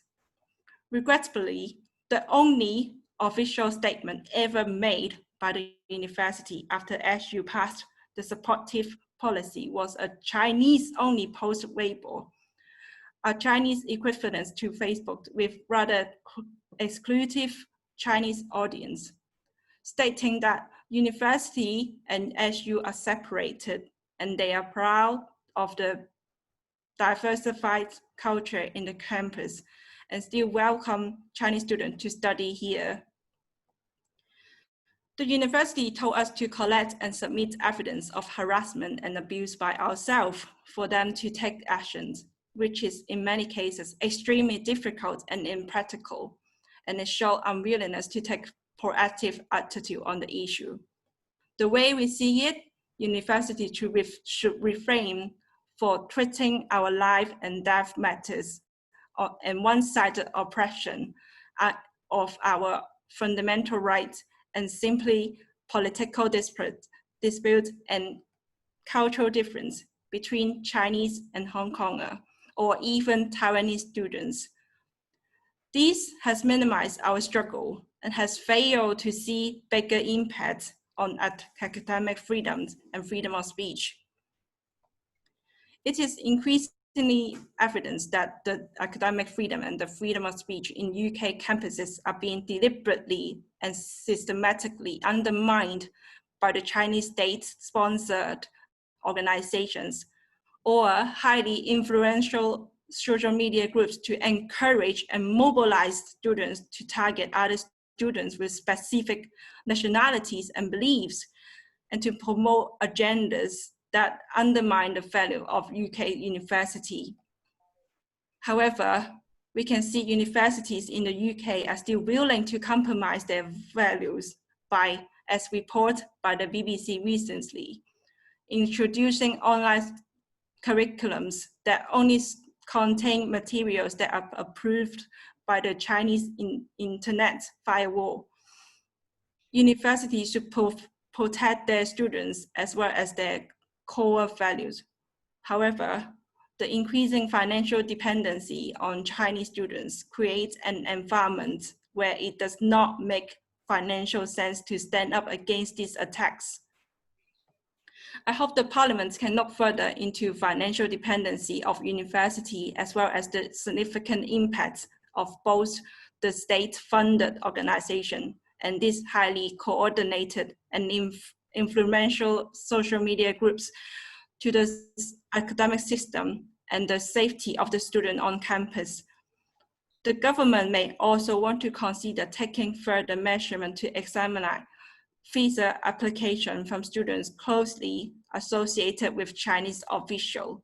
Regrettably, the only official statement ever made by the university after SU passed the supportive policy was a Chinese-only post Weibo, a Chinese equivalent to Facebook with rather exclusive Chinese audience, stating that university and SU are separated and they are proud of the diversified culture in the campus and still welcome Chinese students to study here. The university told us to collect and submit evidence of harassment and abuse by ourselves for them to take actions, which is in many cases extremely difficult and impractical, and it showed unwillingness to take proactive attitude on the issue. The way we see it, university should refrain for treating our life and death matters and one-sided oppression of our fundamental rights and simply political dispute and cultural difference between Chinese and Hong Konger, or even Taiwanese students. This has minimized our struggle and has failed to see bigger impact on academic freedoms and freedom of speech. It is increasingly evident that the academic freedom and the freedom of speech in UK campuses are being deliberately and systematically undermined by the Chinese state-sponsored organizations or highly influential social media groups to encourage and mobilize students to target other students with specific nationalities and beliefs, and to promote agendas that undermine the value of UK university. However, we can see universities in the UK are still willing to compromise their values by, as reported by the BBC recently, introducing online curriculums that only contain materials that are approved by the Chinese internet firewall. Universities should protect their students as well as their core values. However, the increasing financial dependency on Chinese students creates an environment where it does not make financial sense to stand up against these attacks. I hope the Parliament can look further into financial dependency of university as well as the significant impact of both the state-funded organization and these highly coordinated and influential social media groups to the academic system and the safety of the student on campus. The government may also want to consider taking further measurement to examine visa application from students closely associated with Chinese officials.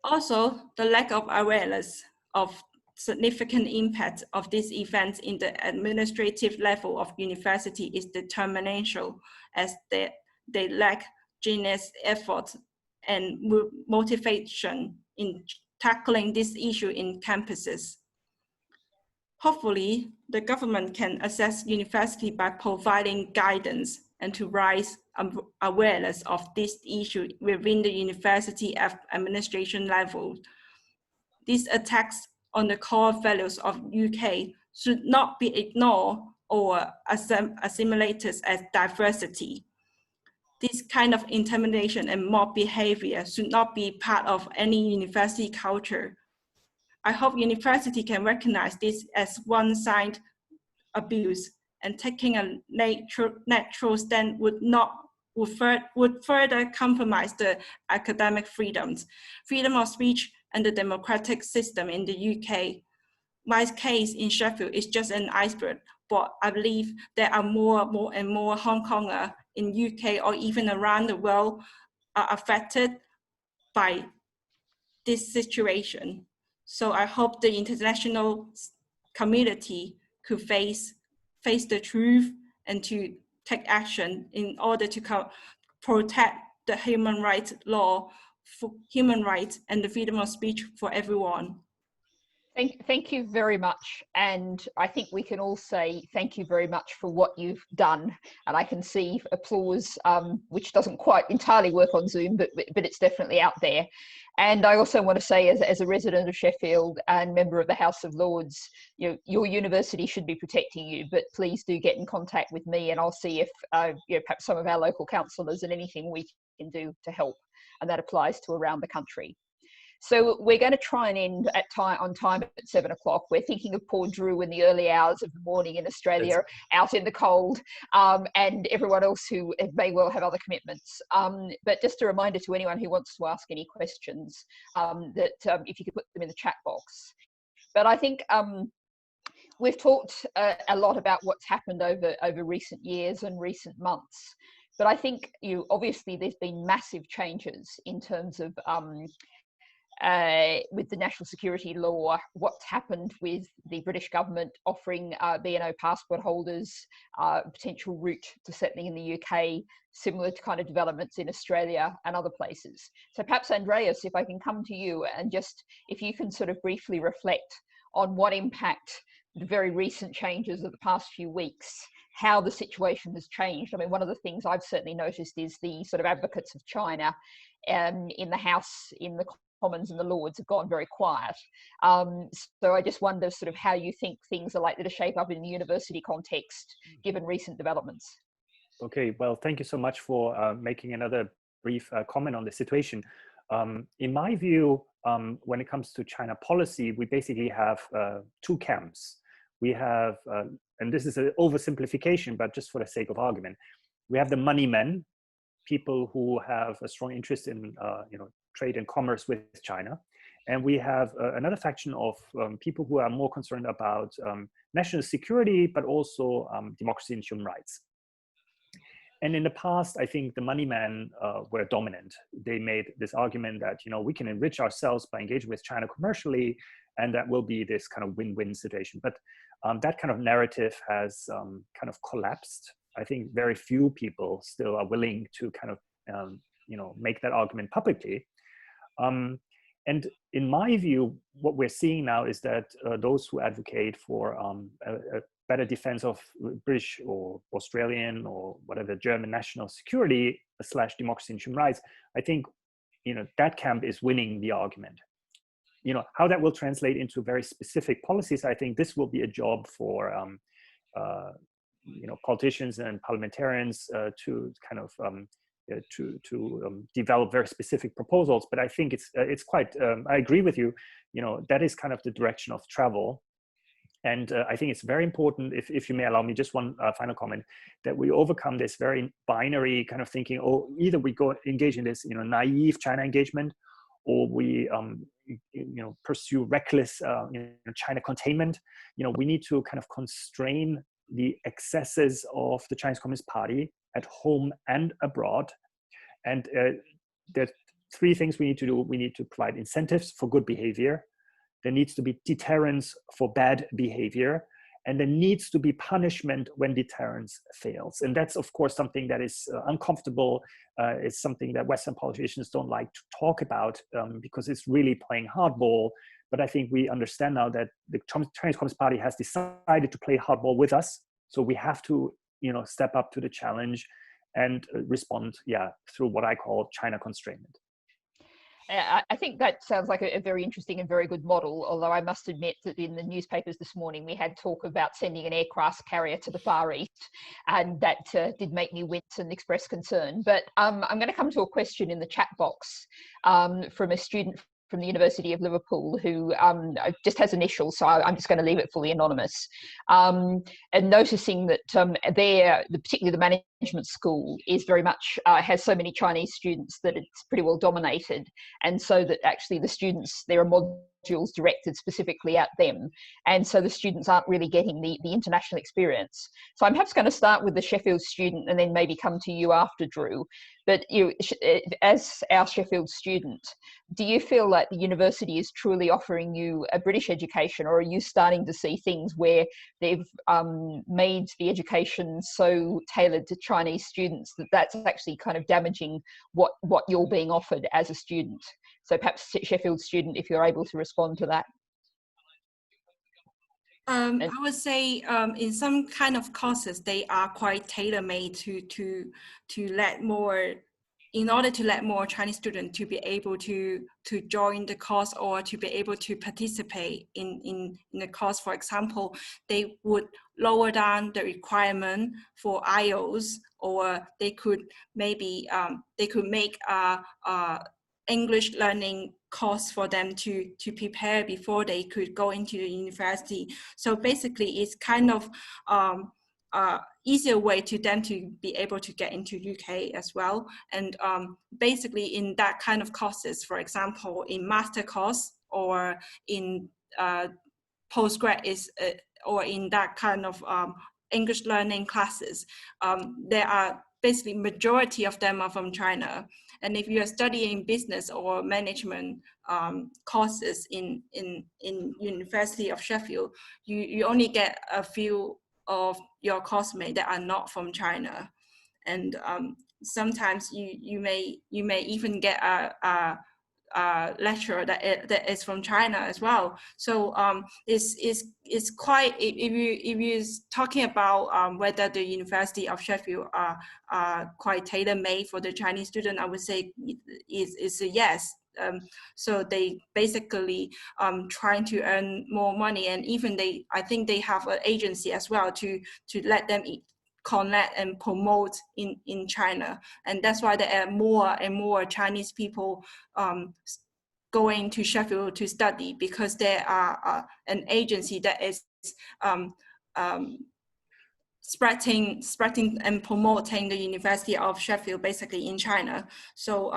Also, the lack of awareness of significant impact of these events in the administrative level of university is determination, as they lack genuine effort and motivation in tackling this issue in campuses. Hopefully, the government can assess university by providing guidance and to raise awareness of this issue within the university administration level. These attacks on the core values of UK should not be ignored or assimilated as diversity. This kind of intimidation and mob behavior should not be part of any university culture. I hope university can recognize this as one-sided abuse, and taking a natural stand would further compromise the academic freedoms, freedom of speech, and the democratic system in the UK. My case in Sheffield is just an iceberg, but I believe there are more and more Hong Kongers in UK or even around the world are affected by this situation. So I hope the international community could face the truth and to take action in order to protect the human rights law, for human rights and the freedom of speech for everyone. Thank you very much. And I think we can all say thank you very much for what you've done. And I can see applause, which doesn't quite entirely work on Zoom, but it's definitely out there. And I also want to say, as a resident of Sheffield and member of the House of Lords, your university should be protecting you, but please do get in contact with me and I'll see if perhaps some of our local councillors and anything we can do to help. And that applies to around the country. So we're going to try and end on time at 7 o'clock. We're thinking of poor Drew in the early hours of the morning in Australia, out in the cold, and everyone else who may well have other commitments. But just a reminder to anyone who wants to ask any questions, that if you could put them in the chat box. But I think we've talked a lot about what's happened over recent years and recent months. But I think obviously there's been massive changes in terms of with the national security law, what's happened with the British government offering BNO passport holders a potential route to settling in the UK, similar to kind of developments in Australia and other places. So perhaps Andreas, if I can come to you and just if you can sort of briefly reflect on what impact the very recent changes of the past few weeks, how the situation has changed. I mean, one of the things I've certainly noticed is the sort of advocates of China in the House, in the Commons and the Lords have gone very quiet. So I just wonder sort of how you think things are likely to shape up in the university context, given recent developments. Okay, well, thank you so much for making another brief comment on the situation. In my view, when it comes to China policy, we basically have two camps. We have, and this is an oversimplification, but just for the sake of argument, we have the money men, people who have a strong interest in trade and commerce with China. And we have another faction of people who are more concerned about national security, but also democracy and human rights. And in the past, I think the money men were dominant. They made this argument that, we can enrich ourselves by engaging with China commercially, and that will be this kind of win-win situation. But that kind of narrative has kind of collapsed. I think very few people still are willing to kind of, make that argument publicly. And in my view, what we're seeing now is that those who advocate for a better defense of British or Australian or whatever German national security / democracy and human rights, I think that camp is winning the argument. How that will translate into very specific policies, I think this will be a job for politicians and parliamentarians to kind of develop very specific proposals. But I think it's quite. I agree with you. That is kind of the direction of travel. And I think it's very important, if you may allow me just one final comment, that we overcome this very binary kind of thinking, either we go engage in this, naive China engagement, or we, pursue reckless, China containment. We need to kind of constrain the excesses of the Chinese Communist Party at home and abroad. And there's three things we need to do. We need to provide incentives for good behavior. There needs to be deterrence for bad behavior, and there needs to be punishment when deterrence fails. And that's, of course, something that is uncomfortable. It's something that Western politicians don't like to talk about because it's really playing hardball. But I think we understand now that the Chinese Communist Party has decided to play hardball with us. So we have to, step up to the challenge and respond, through what I call China constrainment. I think that sounds like a very interesting and very good model, although I must admit that in the newspapers this morning we had talk about sending an aircraft carrier to the Far East, and that did make me wince and express concern. But I'm going to come to a question in the chat box from a student from the University of Liverpool who just has initials, so I'm just going to leave it fully anonymous. And noticing that particularly the management school is very much, has so many Chinese students that it's pretty well dominated. And so that actually the students, there are modules directed specifically at them. And so the students aren't really getting the international experience. So I'm perhaps going to start with the Sheffield student and then maybe come to you after, Drew. But as our Sheffield student, do you feel like the university is truly offering you a British education, or are you starting to see things where they've made the education so tailored to Chinese students that that's actually kind of damaging what you're being offered as a student? So perhaps Sheffield student, if you're able to respond to that. I would say in some kind of courses, they are quite tailor-made to let more, in order to let more Chinese students to be able to join the course or to be able to participate in the course. For example, they would lower down the requirement for IELTS, or they could maybe make a English learning course for them to prepare before they could go into the university. So basically it's kind of easier way to them to be able to get into UK as well. And basically in that kind of courses, for example, in master course or in postgrad or in that kind of English learning classes, there are basically majority of them are from China. And if you are studying business or management courses in University of Sheffield, you only get a few of your coursemates that are not from China. And sometimes you may even get a lecturer that is from China as well. So it's quite, if you're talking about whether the University of Sheffield are quite tailor-made for the Chinese student, I would say it's a yes. So they basically trying to earn more money, and even I think they have an agency as well to let them connect and promote in China. And that's why there are more and more Chinese people going to Sheffield to study, because there are an agency that is spreading and promoting the University of Sheffield basically in China. So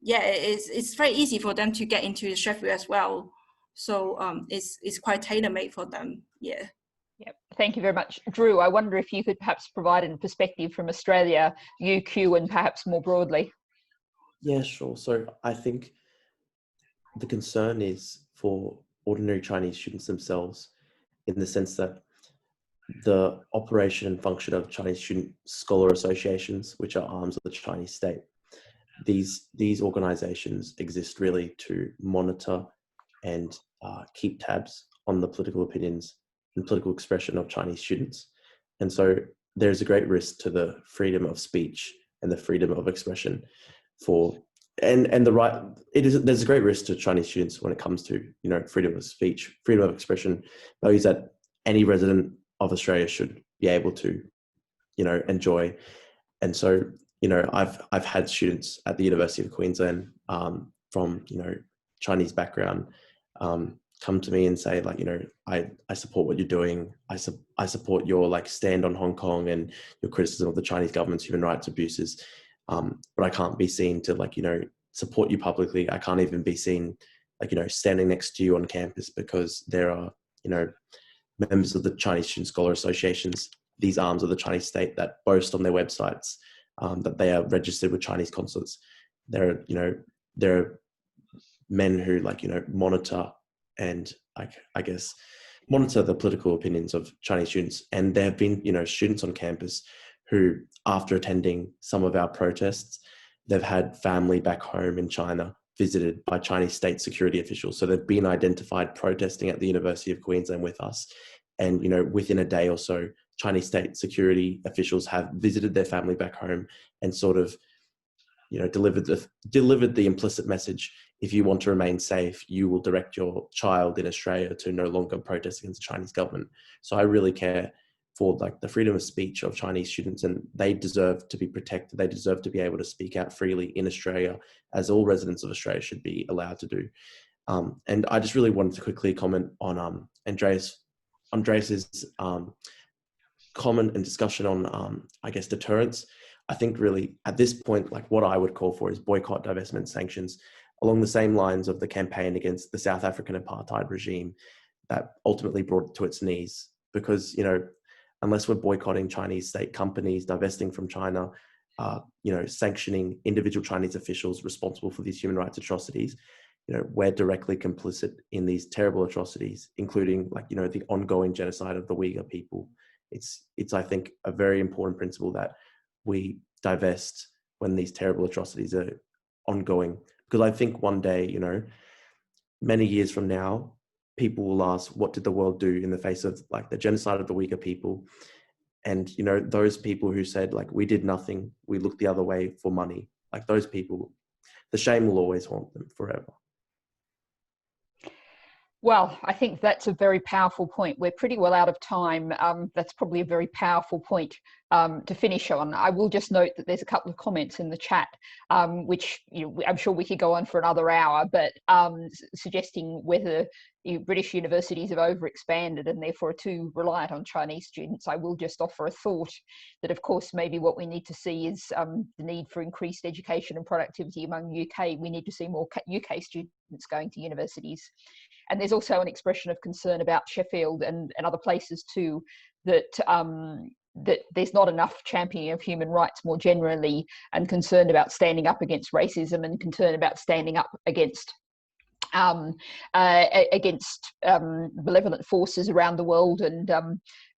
it's very easy for them to get into Sheffield as well. So it's quite tailor-made for them. Yeah. Yep. Thank you very much. Drew, I wonder if you could perhaps provide a perspective from Australia, UQ, and perhaps more broadly. Yeah, sure. So I think the concern is for ordinary Chinese students themselves, in the sense that the operation and function of Chinese student scholar associations, which are arms of the Chinese state, these organizations exist really to monitor and keep tabs on the political opinions and political expression of Chinese students. And so there's a great risk to the freedom of speech and the freedom of expression for and the right, there's a great risk to Chinese students when it comes to, you know, freedom of speech, freedom of expression, values that any resident of Australia should be able to, you know, enjoy. And so, you know, I've had students at the University of Queensland from, you know, Chinese background come to me and say, like, you know, I support what you're doing. I support your like stand on Hong Kong and your criticism of the Chinese government's human rights abuses. But I can't be seen to, like, you know, support you publicly. I can't even be seen, like, you know, standing next to you on campus because there are, you know, members of the Chinese Student Scholar Associations, these arms of the Chinese state that boast on their websites that they are registered with Chinese consulates. There are men who, like, you know, monitor and, like, I guess, monitor the political opinions of Chinese students. And there have been, you know, students on campus who, after attending some of our protests, they've had family back home in China visited by Chinese state security officials. So they've been identified protesting at the University of Queensland with us. And, you know, within a day or so, Chinese state security officials have visited their family back home and sort of, you know, delivered the implicit message: if you want to remain safe, you will direct your child in Australia to no longer protest against the Chinese government. So I really care for, like, the freedom of speech of Chinese students, and they deserve to be protected. They deserve to be able to speak out freely in Australia, as all residents of Australia should be allowed to do. And I just really wanted to quickly comment on Andreas's comment and discussion on, I guess, deterrence. I think really at this point, like, what I would call for is boycott, divestment, sanctions, along the same lines of the campaign against the South African apartheid regime that ultimately brought it to its knees. Because, you know, unless we're boycotting Chinese state companies, divesting from China, you know, sanctioning individual Chinese officials responsible for these human rights atrocities, you know, we're directly complicit in these terrible atrocities, including, like, you know, the ongoing genocide of the Uyghur people. It's I think a very important principle that we divest when these terrible atrocities are ongoing, because I think one day, you know, many years from now, people will ask, what did the world do in the face of, like, the genocide of the Uyghur people? And, you know, those people who said, like, we did nothing, we looked the other way for money, like, those people, the shame will always haunt them forever. Well, I think that's a very powerful point. We're pretty well out of time. That's probably a very powerful point to finish on. I will just note that there's a couple of comments in the chat, which, you know, I'm sure we could go on for another hour, but suggesting whether British universities have overexpanded and therefore are too reliant on Chinese students. I will just offer a thought that, of course, maybe what we need to see is the need for increased education and productivity among UK. We need to see more UK students going to universities. And there's also an expression of concern about Sheffield and other places too, that that there's not enough championing of human rights more generally, and concerned about standing up against racism, and concerned about standing up against malevolent forces around the world. And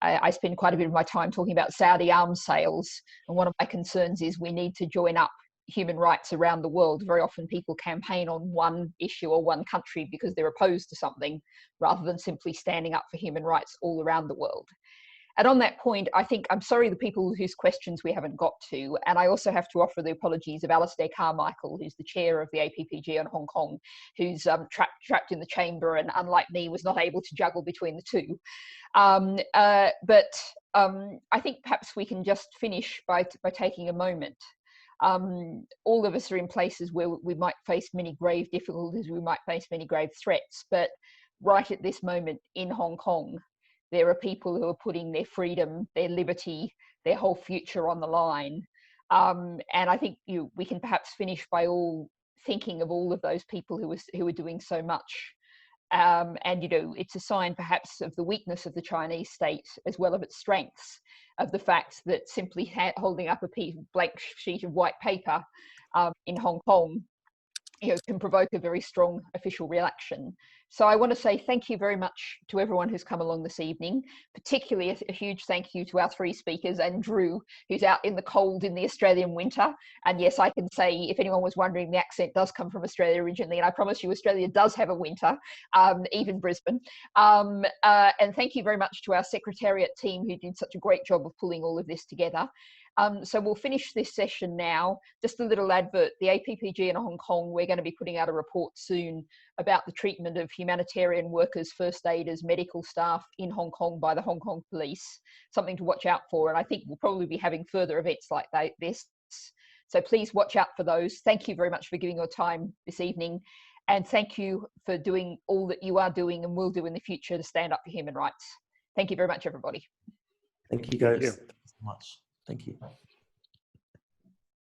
I spend quite a bit of my time talking about Saudi arms sales. And one of my concerns is we need to join up human rights around the world. Very often people campaign on one issue or one country because they're opposed to something, rather than simply standing up for human rights all around the world. And on that point, I think I'm sorry the people whose questions we haven't got to, and I also have to offer the apologies of Alistair Carmichael, who's the chair of the APPG on Hong Kong, who's trapped in the chamber and, unlike me, was not able to juggle between the two. But I think perhaps we can just finish by taking a moment. All of us are in places where we might face many grave difficulties, we might face many grave threats, but right at this moment in Hong Kong, there are people who are putting their freedom, their liberty, their whole future on the line. And I think we can perhaps finish by all thinking of all of those people who are doing so much. And, you know, it's a sign perhaps of the weakness of the Chinese state, as well as its strengths, of the fact that simply holding up a blank sheet of white paper in Hong Kong, you know, can provoke a very strong official reaction. So I want to say thank you very much to everyone who's come along this evening, particularly a huge thank you to our three speakers and Drew, who's out in the cold in the Australian winter. And yes, I can say, if anyone was wondering, the accent does come from Australia originally, and I promise you Australia does have a winter, even Brisbane. And thank you very much to our Secretariat team, who did such a great job of pulling all of this together. So we'll finish this session now. Just a little advert, the APPG in Hong Kong, we're going to be putting out a report soon about the treatment of humanitarian workers, first aiders, medical staff in Hong Kong by the Hong Kong police. Something to watch out for, and I think we'll probably be having further events like this. So please watch out for those. Thank you very much for giving your time this evening, and thank you for doing all that you are doing and will do in the future to stand up for human rights. Thank you very much, everybody. Thank you guys so much. Thank you.